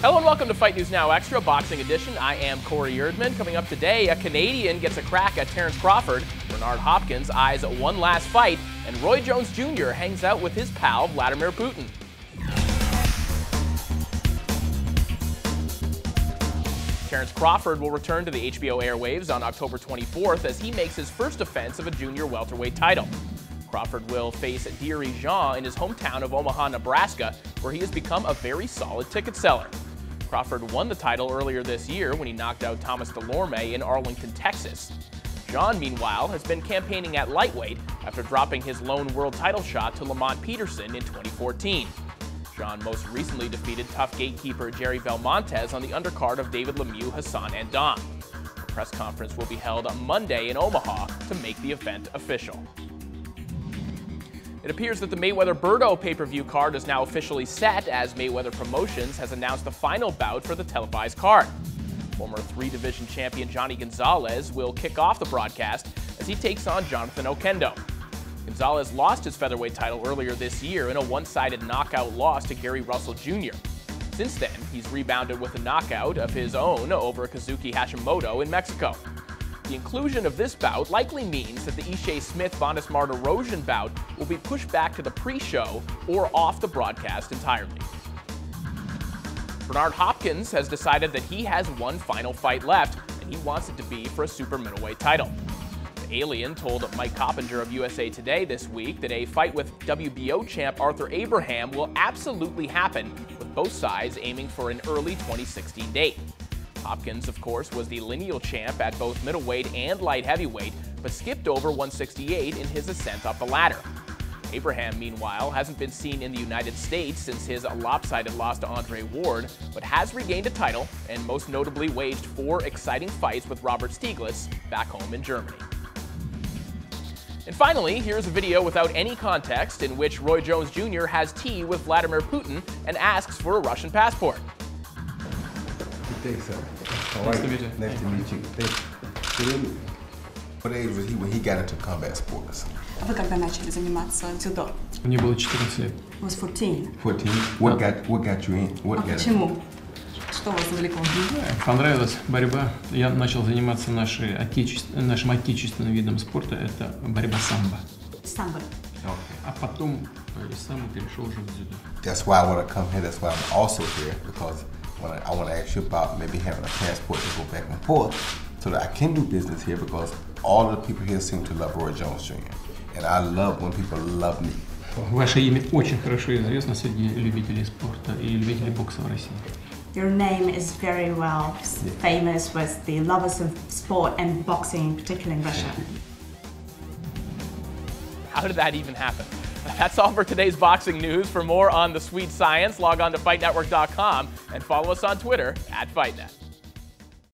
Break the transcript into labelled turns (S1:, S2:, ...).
S1: Hello and welcome to Fight News Now Extra, Boxing Edition. I am Corey Erdman. Coming up today, a Canadian gets a crack at Terrence Crawford, Bernard Hopkins eyes one last fight, and Roy Jones Jr. hangs out with his pal Vladimir Putin. Terrence Crawford will return to the HBO airwaves on October 24th as he makes his first defense of a junior welterweight title. Crawford will face Deary Jean in his hometown of Omaha, Nebraska, where he has become a very solid ticket seller. Crawford won the title earlier this year when he knocked out Thomas Delorme in Arlington, Texas. Jean, meanwhile, has been campaigning at lightweight after dropping his lone world title shot to Lamont Peterson in 2014. Jean most recently defeated tough gatekeeper Jerry Belmontes on the undercard of David Lemieux, Hassan Andam. A press conference will be held on Monday in Omaha to make the event official. It appears that the Mayweather-Berto pay-per-view card is now officially set as Mayweather Promotions has announced the final bout for the televised card. Former three-division champion Johnny Gonzalez will kick off the broadcast as he takes on Jonathan Oquendo. Gonzalez lost his featherweight title earlier this year in a one-sided knockout loss to Gary Russell Jr. Since then, he's rebounded with a knockout of his own over Kazuki Hashimoto in Mexico. The inclusion of this bout likely means that the Ishe Smith-Vonnis Martirosyan bout will be pushed back to the pre-show or off the broadcast entirely. Bernard Hopkins has decided that he has one final fight left, and he wants it to be for a super middleweight title. The Alien told Mike Coppinger of USA Today this week that a fight with WBO champ Arthur Abraham will absolutely happen, with both sides aiming for an early 2016 date. Hopkins, of course, was the lineal champ at both middleweight and light heavyweight, but skipped over 168 in his ascent up the ladder. Abraham, meanwhile, hasn't been seen in the United States since his lopsided loss to Andre Ward, but has regained a title and most notably waged 4 exciting fights with Robert Stieglitz back home in Germany. And finally, here's a video without any context in which Roy Jones Jr. has tea with Vladimir Putin and asks for a Russian passport.
S2: Thanks, sir. All right. Nice to meet you. What age was he when he got into combat sports?
S3: А вы когда начали заниматься дзюдо?
S4: Мне было 14 лет.
S3: I was 14.
S2: 14. What got you in? What got
S3: Почему? Что вас завлекло?
S4: Понравилась борьба. Я начал заниматься нашим отечественным видом спорта. Это борьба самбо.
S3: Самбо.
S4: А потом из самбо перешел уже в дзюдо.
S2: That's why I want to come here. That's why I'm also here, because I want to ask you about maybe having a passport to go back and forth so that I can do business here, because all of the people here seem to love Roy Jones Jr. And I love when people love me.
S4: Ваше имя очень хорошо известно среди любителей спорта и любителей бокса в России.
S3: Your name is very well famous with the lovers of sport and boxing, particularly in Russia.
S1: How did that even happen? That's all for today's boxing news. For more on the sweet science, log on to FightNetwork.com and follow us on Twitter @FightNet.